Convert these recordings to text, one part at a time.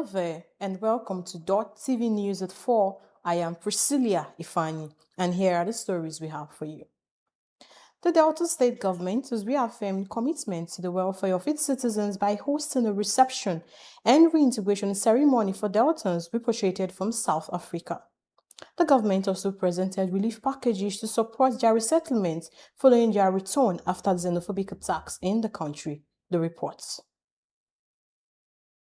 Hello there, and welcome to Dott TV News at 4. I am Priscilla Ifani, and here are the stories we have for you. The Delta State government has reaffirmed commitment to the welfare of its citizens by hosting a reception and reintegration ceremony for Deltans repatriated from South Africa. The government also presented relief packages to support their resettlement following their return after xenophobic attacks in the country. The reports.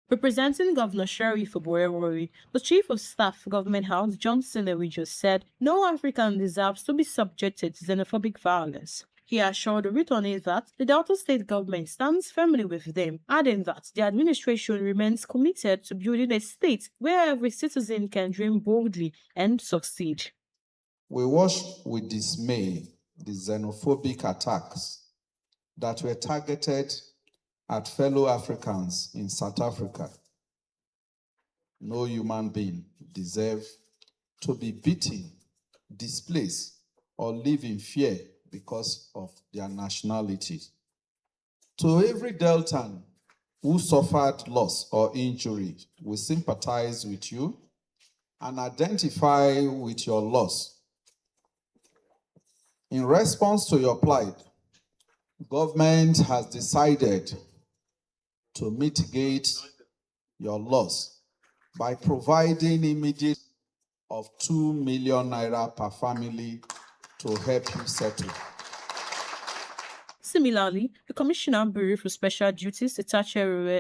Representing Governor Sheriff Oborewori, the Chief of Staff, Government House, Johnson Ewijo, said no African deserves to be subjected to xenophobic violence. He assured the returnees that the Delta State government stands firmly with them, adding that the administration remains committed to building a state where every citizen can dream boldly and succeed. We watched with dismay the xenophobic attacks that were targeted at fellow Africans in South Africa. No human being deserves to be beaten, displaced, or live in fear because of their nationality. To every Deltan who suffered loss or injury, we sympathize with you and identify with your loss. In response to your plight, government has decided to mitigate your loss by providing immediate of 2 million naira per family to help you settle. Similarly, the Commissioner Bureau for Special Duties, Itache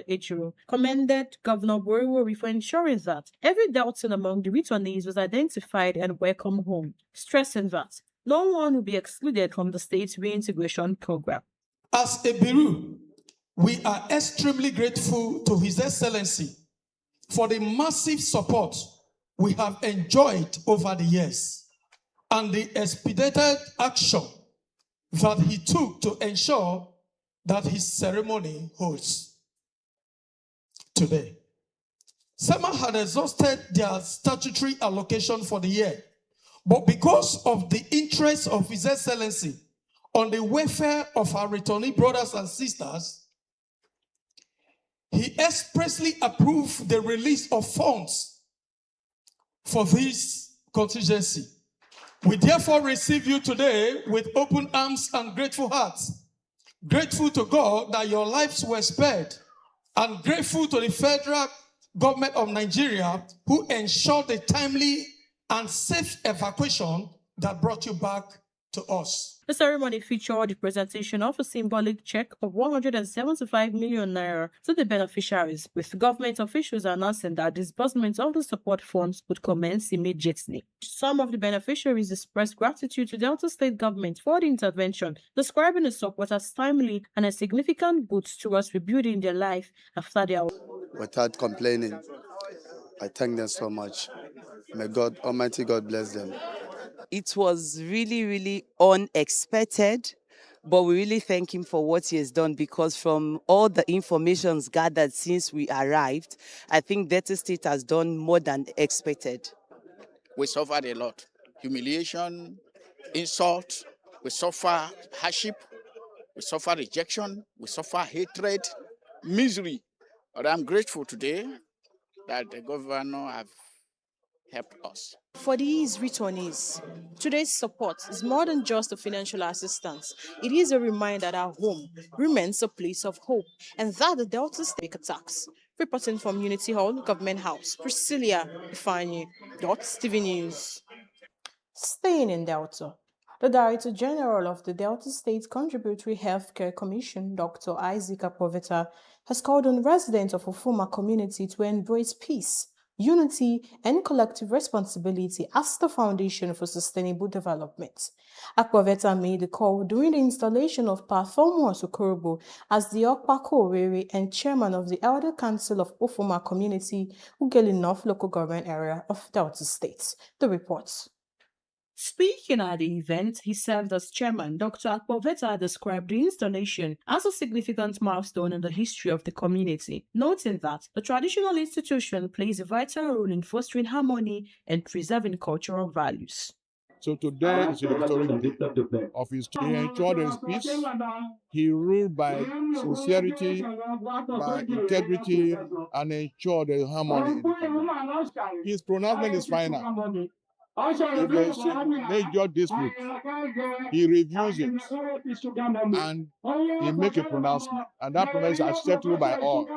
Ejiro, commended Governor Oborewori for ensuring that every Deltan among the returnees was identified and welcomed home, stressing that no one will be excluded from the state's reintegration program. As a Bureau, we are extremely grateful to His Excellency for the massive support we have enjoyed over the years and the expedited action that he took to ensure that his ceremony holds today. SEMA had exhausted their statutory allocation for the year, but because of the interest of His Excellency on the welfare of our returnee brothers and sisters, he expressly approved the release of funds for this contingency. We therefore receive you today with open arms and grateful hearts, grateful to God that your lives were spared, and grateful to the federal government of Nigeria who ensured the timely and safe evacuation that brought you back to us. The ceremony featured the presentation of a symbolic check of 175 million naira to the beneficiaries, with government officials announcing that disbursement of the support funds would commence immediately. Some of the beneficiaries expressed gratitude to Delta State government for the intervention, describing the support as timely and a significant boost towards rebuilding their life after their... Without complaining, I thank them so much. May God, Almighty God, bless them. It was really unexpected, but we really thank him for what he has done, because from all the informations gathered since we arrived, I think Delta State has done more than expected. We suffered a lot. Humiliation, insult, we suffer hardship, we suffer rejection, we suffer hatred, misery. But I'm grateful today that the governor have helped us. For these returnees, today's support is more than just a financial assistance. It is a reminder that our home remains a place of hope, and that the Delta State attacks. Reporting from Unity Hall, Government House, Priscilla Ifani, Dott TV News. Staying in Delta, the Director General of the Delta State Contributory Healthcare Commission, Dr. Isaac Apoveta, has called on residents of Ofuma community to embrace peace, unity, and collective responsibility as the foundation for sustainable development. Akpoveta made the call during the installation of Pathomo Sokorobo as the Okpako Rere and chairman of the Elder Council of Ofuma Community, Ugeli North Local Government Area of Delta State. The reports. Speaking at the event, he served as chairman. Dr. Akpoveta described the installation as a significant milestone in the history of the community, noting that the traditional institution plays a vital role in fostering harmony and preserving cultural values. So today is a historic day of his. He ensured there is peace. He ruled by sincerity, by integrity, and ensured there is harmony in the country. His pronouncement is final. If there is a major dispute, he reviews it and he makes a pronouncement, and that pronouncement is acceptable by all.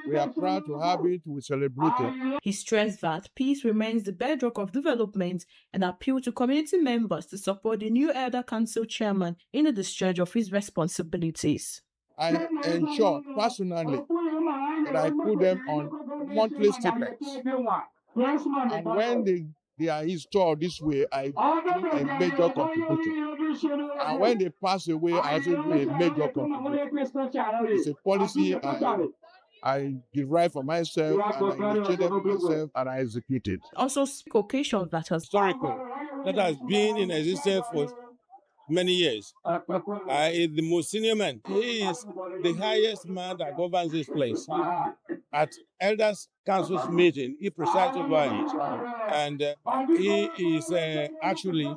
We are proud to have it. We celebrate it. He stressed that peace remains the bedrock of development and appealed to community members to support the new Elder Council chairman in the discharge of his responsibilities. I ensure personally that I put them on monthly stipends. And when they are installed this way, I do a major contribution. And when they pass away, I also do a major contribution. It's a policy I derive for myself, and I initiated for myself, and I execute it. Also, occasion that has historical, that has been in existence for many years. Is the most senior man. He is the highest man that governs this place. At Elders Council's meeting, he presided over it, and he is actually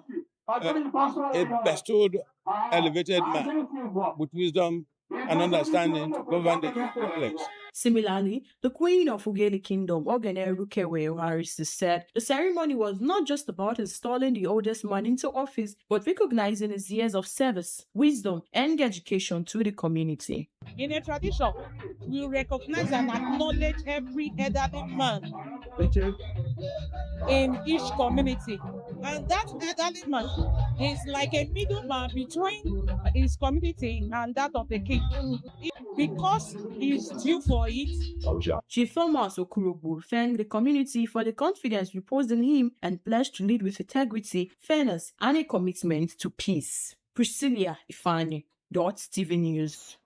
a bestowed, elevated man with wisdom and understanding to govern the place. Similarly, the Queen of Ugeli Kingdom, Ogene Rukewe Oharisi, said the ceremony was not just about installing the oldest man into office, but recognizing his years of service, wisdom, and education to the community. In a tradition, we recognize and acknowledge every elderly man in each community. And that elderly man is like a middleman between his community and that of the king. Because he's due for it. Chief Thomas Okurubu thanked the community for the confidence reposed in him and pledged to lead with integrity, fairness, and a commitment to peace. Priscilla Ifani, Dott TV News.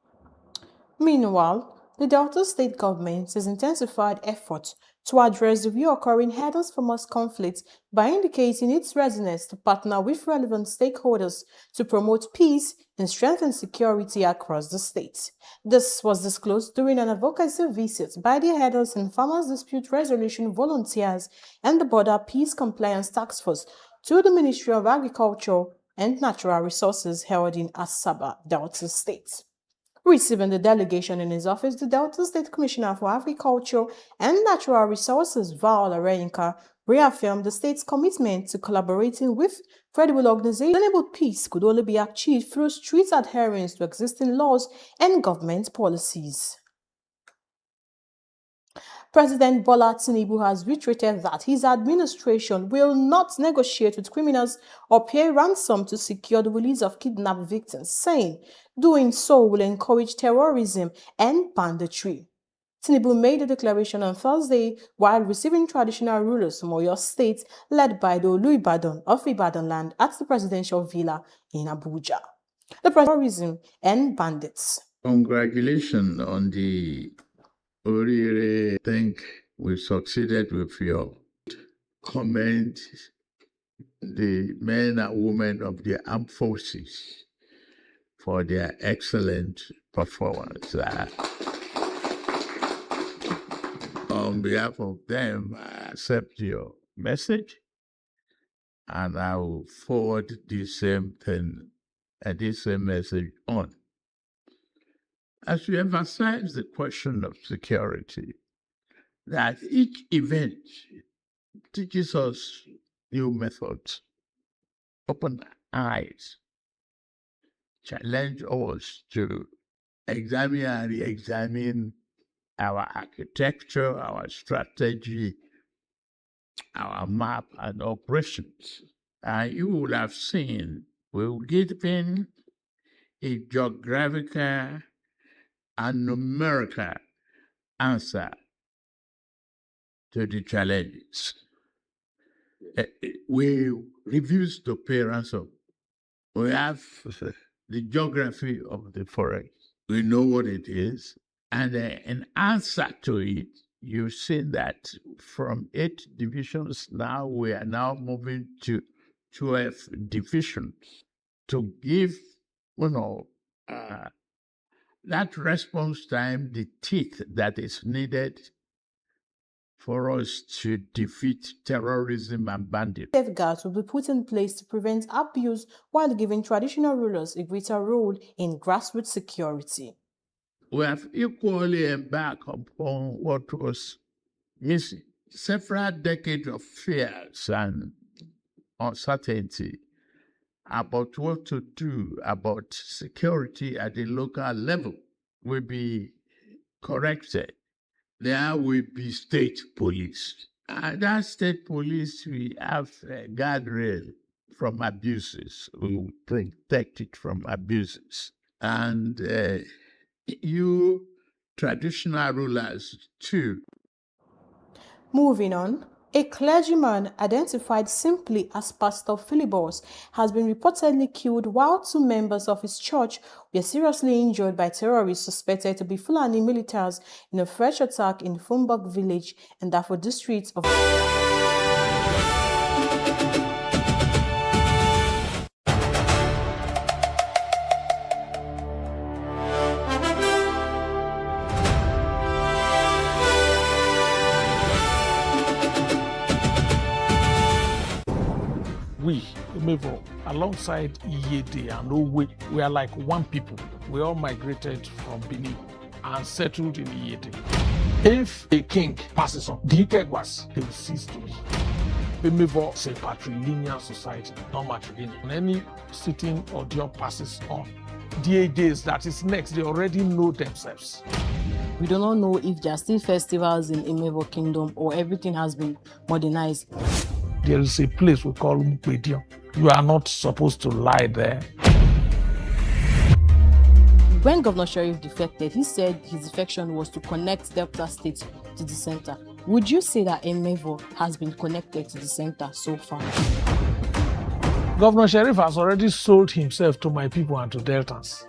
Meanwhile, the Delta State government has intensified efforts to address the reoccurring hurdles for most conflicts by indicating its readiness to partner with relevant stakeholders to promote peace and strengthen security across the state. This was disclosed during an advocacy visit by the Herders and Farmers Dispute Resolution Volunteers and the Border Peace Compliance Task Force to the Ministry of Agriculture and Natural Resources held in Asaba, Delta State. Receiving the delegation in his office, the Delta State Commissioner for Agriculture and Natural Resources, Val Arenka, reaffirmed the state's commitment to collaborating with credible organizations. Sustainable peace could only be achieved through strict adherence to existing laws and government policies. President Bola Tinubu has reiterated that his administration will not negotiate with criminals or pay ransom to secure the release of kidnapped victims, saying doing so will encourage terrorism and banditry. Tinubu made the declaration on Thursday while receiving traditional rulers from Oyo State led by the Olu-Ibadan of Ibadan land at the presidential villa in Abuja. The terrorism and bandits. Congratulations on the Orire. I think we succeeded with your comment. The men and women of the armed forces for their excellent performance. On behalf of them, I accept your message, and I will forward the same thing and this same message on. As we emphasize the question of security, that each event teaches us new methods, open eyes, challenge us to examine and re-examine our architecture, our strategy, our map and operations. And you will have seen we'll give in a geographical and numerical answer to the challenges. We refuse to pay ransom. We have the geography of the forest. We know what it is. And in answer to it, you see that from 8 divisions now, we are now moving to 12 divisions to give, that response time, the teeth that is needed for us to defeat terrorism and banditry. Safeguards will be put in place to prevent abuse while giving traditional rulers a greater role in grassroots security. We have equally embarked upon what was missing. Several decades of fears and uncertainty about what to do about security at the local level will be corrected. There will be state police. That state police will have a guardrail from abuses, will protect it from abuses. And you traditional rulers too. Moving on, a clergyman identified simply as Pastor Philibos has been reportedly killed while 2 members of his church were seriously injured by terrorists suspected to be Fulani militaries in a fresh attack in Fumbok village in Darfur district of we, Imevo, alongside Iyede and Owe, we are like one people. We all migrated from Benin and settled in Iyede. If a king passes on, the Ikegwas, they will cease to be. Imevo is a patrilineal society, not matrilineal. When any sitting audience passes on, the days that is next, they already know themselves. We do not know if there are still festivals in Imevo Kingdom or everything has been modernized. There is a place we call Mupedion. You are not supposed to lie there. When Governor Sharif defected, he said his defection was to connect Delta State to the center. Would you say that Imevo has been connected to the center so far? Governor Sharif has already sold himself to my people and to Deltans.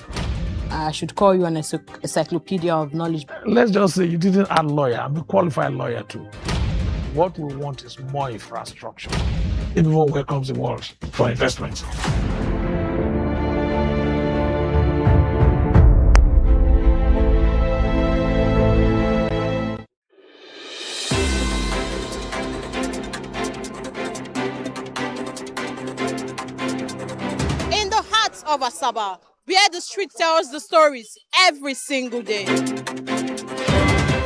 I should call you an encyclopedia of knowledge. Let's just say you didn't add lawyer. I'm a qualified lawyer too. What we want is more infrastructure. Everyone welcomes the world for investment. In the heart of Asaba, where the street tells the stories every single day.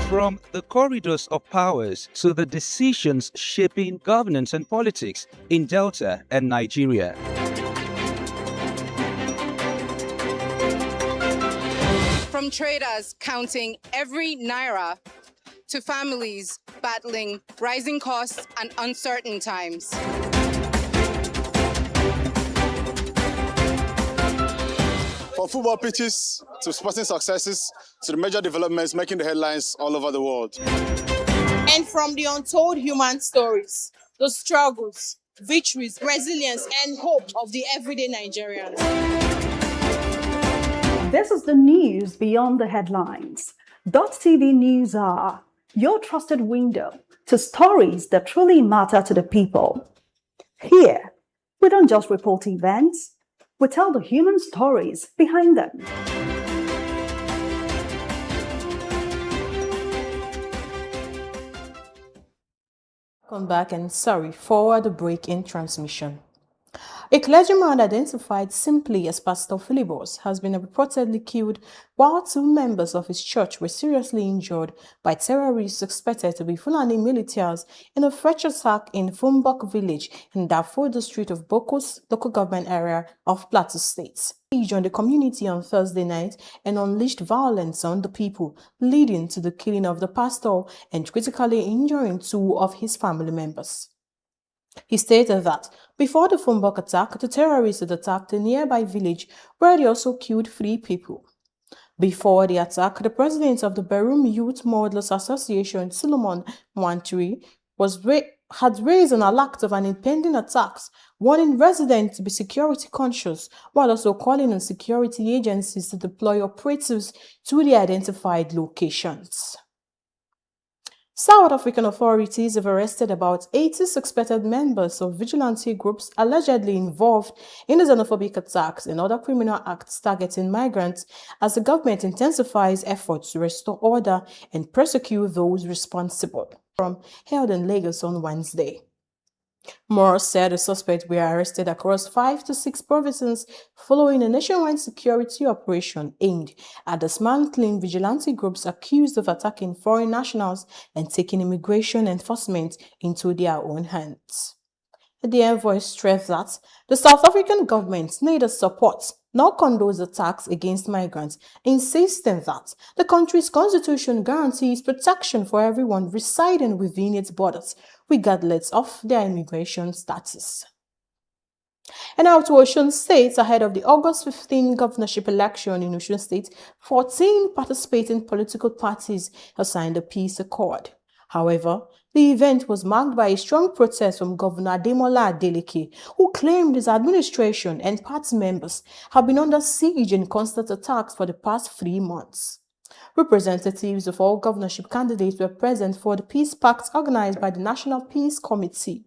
From the corridors of powers to the decisions shaping governance and politics in Delta and Nigeria. From traders counting every naira to families battling rising costs and uncertain times. From football pitches to sporting successes to the major developments making the headlines all over the world. And from the untold human stories, the struggles, victories, resilience, and hope of the everyday Nigerians. This is the news beyond the headlines. Dott TV News are your trusted window to stories that truly matter to the people. Here, we don't just report events, we tell the human stories behind them. Welcome back and sorry for the break in transmission. A clergyman identified simply as Pastor Philibos has been reportedly killed while 2 members of his church were seriously injured by terrorists suspected to be Fulani militaries in a fresh attack in Fumbok village in Darfur district of Bokos local government area of Plateau State. He joined the community on Thursday night and unleashed violence on the people, leading to the killing of the pastor and critically injuring 2 of his family members. He stated that before the Fumbok attack, the terrorists had attacked a nearby village where they also killed 3 people. Before the attack, the president of the Barum Youth Modelers Association, Solomon Mwanturi, had raised an alert of an impending attack, warning residents to be security conscious, while also calling on security agencies to deploy operatives to the identified locations. South African authorities have arrested about 80 suspected members of vigilante groups allegedly involved in the xenophobic attacks and other criminal acts targeting migrants as the government intensifies efforts to restore order and prosecute those responsible. forum held in Lagos on Wednesday. Moore said the suspects were arrested across 5 to 6 provinces following a nationwide security operation aimed at dismantling vigilante groups accused of attacking foreign nationals and taking immigration enforcement into their own hands. The envoy stressed that the South African government neither supports nor condones attacks against migrants, insisting that the country's constitution guarantees protection for everyone residing within its borders, regardless of their immigration status. And now to Osun State, ahead of the August 15 governorship election in Osun State, 14 participating political parties have signed a peace accord. However, the event was marked by a strong protest from Governor Ademola Adeleke, who claimed his administration and party members have been under siege and constant attacks for the past 3 months. Representatives of all governorship candidates were present for the Peace Pact organized by the National Peace Committee.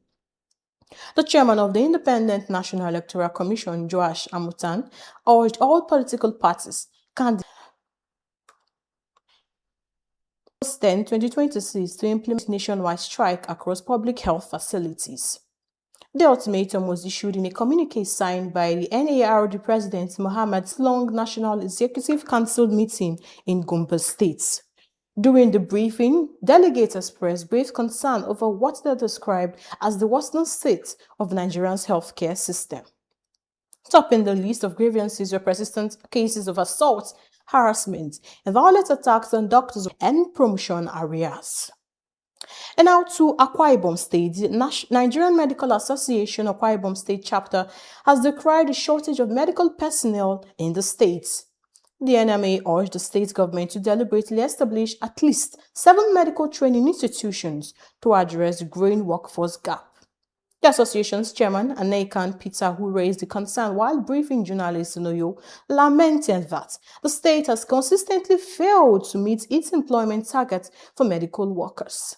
The chairman of the Independent National Electoral Commission, Joash Amutan, urged all political parties candidates 10, 2026 to implement nationwide strike across public health facilities. The ultimatum was issued in a communique signed by the NARD President Mohamed Long National Executive Council meeting in Gombe State. During the briefing, delegates expressed grave concern over what they described as the worsening state of Nigeria's healthcare system. Topping the list of grievances were persistent cases of assault, harassment, and violent attacks on doctors and promotion areas. And now to Akwa Ibom State. The Nigerian Medical Association Akwa Ibom State chapter has decried the shortage of medical personnel in the state. The NMA urged the state government to deliberately establish at least 7 medical training institutions to address the growing workforce gap. The association's chairman, Anekan Peter, who raised the concern while briefing journalists in Oyo, lamented that the state has consistently failed to meet its employment targets for medical workers.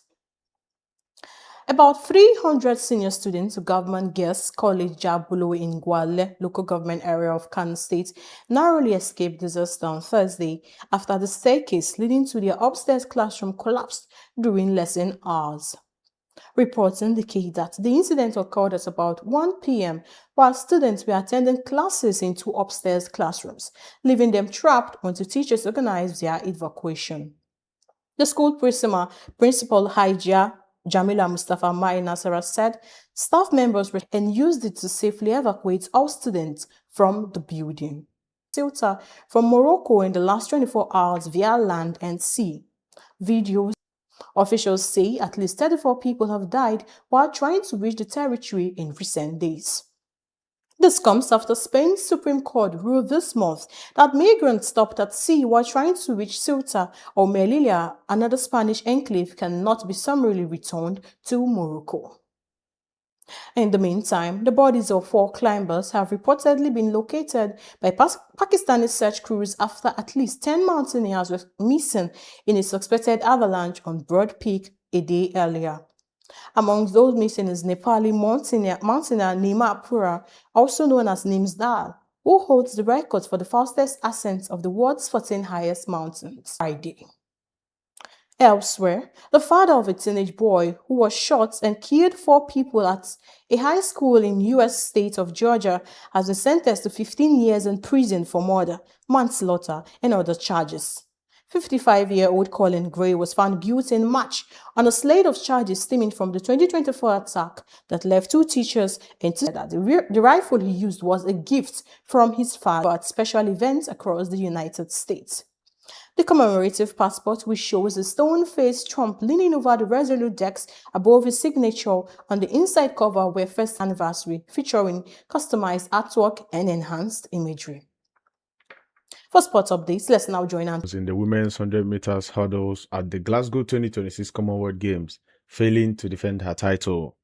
About 300 senior students of Government Girls College Jabulo in Gwale, local government area of Kano State, narrowly escaped disaster on Thursday after the staircase leading to their upstairs classroom collapsed during lesson hours. Reports indicate that the incident occurred at about 1 p.m. while students were attending classes in 2 upstairs classrooms, leaving them trapped until teachers organized their evacuation. The school principal Hajia Jamila Mustafa Mai Nasara said staff members and used it to safely evacuate all students from the building. Ceuta from Morocco in the last 24 hours via land and sea. Videos. Officials say at least 34 people have died while trying to reach the territory in recent days. This comes after Spain's Supreme Court ruled this month that migrants stopped at sea while trying to reach Ceuta or Melilla, another Spanish enclave, cannot be summarily returned to Morocco. In the meantime, the bodies of 4 climbers have reportedly been located by Pakistani search crews after at least 10 mountaineers were missing in a suspected avalanche on Broad Peak a day earlier. Among those missing is Nepali mountaineer Nima Pura, also known as Nimsdal, who holds the record for the fastest ascent of the world's 14 highest mountains. Friday. Elsewhere, the father of a teenage boy who was shot and killed 4 people at a high school in U.S. state of Georgia has been sentenced to 15 years in prison for murder, manslaughter, and other charges. 55-year-old Colin Gray was found guilty in March on a slate of charges stemming from the 2024 attack that left 2 teachers and that the rifle he used was a gift from his father at special events across the United States. The commemorative passport, which shows a stone-faced Trump leaning over the Resolute decks above his signature on the inside cover, were first anniversary, featuring customized artwork and enhanced imagery. For sports updates, let's now join us in the women's 100 meters hurdles at the Glasgow 2026 Commonwealth Games, failing to defend her title.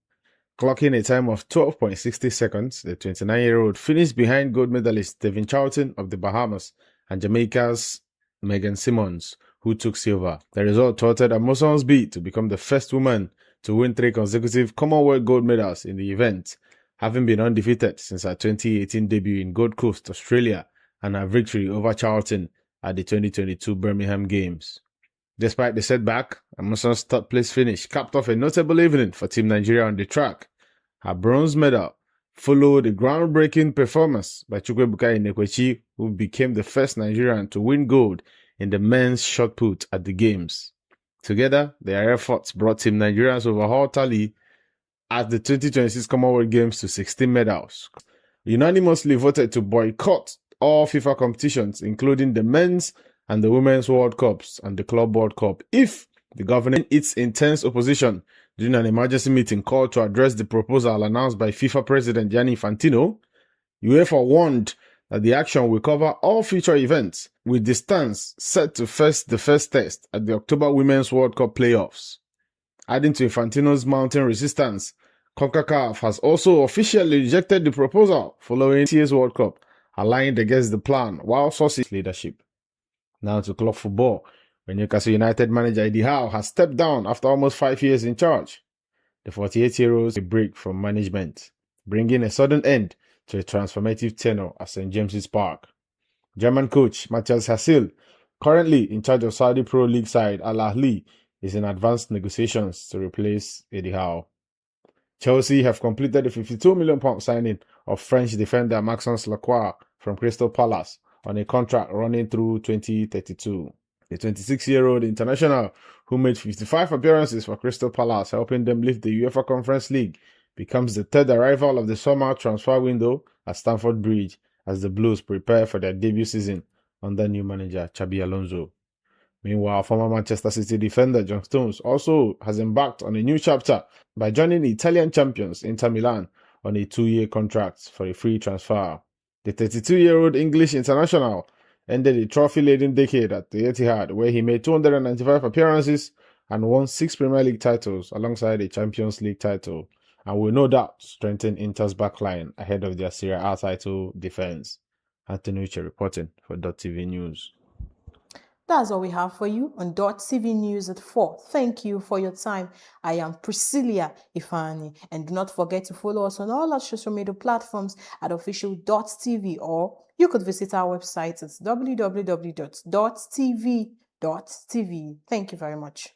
Clocking a time of 12.60 seconds, the 29-year-old finished behind gold medalist Stephen Charlton of the Bahamas and Jamaica's Megan Simmons, who took silver. The result thwarted Amoson's bid to become the first woman to win 3 consecutive Commonwealth gold medals in the event, having been undefeated since her 2018 debut in Gold Coast, Australia, and her victory over Charlton at the 2022 Birmingham Games. Despite the setback, Amuson's third place finish capped off a notable evening for Team Nigeria on the track. Her bronze medal followed a groundbreaking performance by Chukwuebuka Inekwechi, who became the first Nigerian to win gold in the men's shot put at the Games. Together, their efforts brought Team Nigeria's overall tally at the 2026 Commonwealth Games to 16 medals. Unanimously voted to boycott all FIFA competitions, including the men's and the Women's World Cups and the Club World Cup, if the government its intense opposition during an emergency meeting called to address the proposal announced by FIFA President Gianni Infantino. UEFA warned that the action will cover all future events, with the stance set to face the first test at the October Women's World Cup playoffs. Adding to Infantino's mounting resistance, CONCACAF has also officially rejected the proposal following this year's World Cup, aligned against the plan while sourcing leadership. Now to club football, when Newcastle United manager Eddie Howe has stepped down after almost 5 years in charge. The 48-year-old a break from management, bringing a sudden end to a transformative tenure at St. James's Park. German coach Matthias Hassil, currently in charge of Saudi Pro League side Al Ahly, is in advanced negotiations to replace Eddie Howe. Chelsea have completed the £52 million signing of French defender Maxence Lacroix from Crystal Palace on a contract running through 2032. The 26-year-old international, who made 55 appearances for Crystal Palace, helping them lift the UEFA Conference League, becomes the third arrival of the summer transfer window at Stamford Bridge as the Blues prepare for their debut season under new manager Xabi Alonso. Meanwhile, former Manchester City defender John Stones also has embarked on a new chapter by joining the Italian champions Inter Milan on a 2-year contract for a free transfer. The 32-year-old English international ended a trophy-laden decade at the Etihad, where he made 295 appearances and won 6 Premier League titles alongside a Champions League title, and will no doubt strengthen Inter's backline ahead of their Serie A title defense. Anthony Uche reporting for Dott TV News. That's all we have for you on Dott TV News at 4. Thank you for your time. I am Priscilla Ifani, and do not forget to follow us on all our social media platforms at official Dott TV, or you could visit our website at www.dottv.tv. Thank you very much.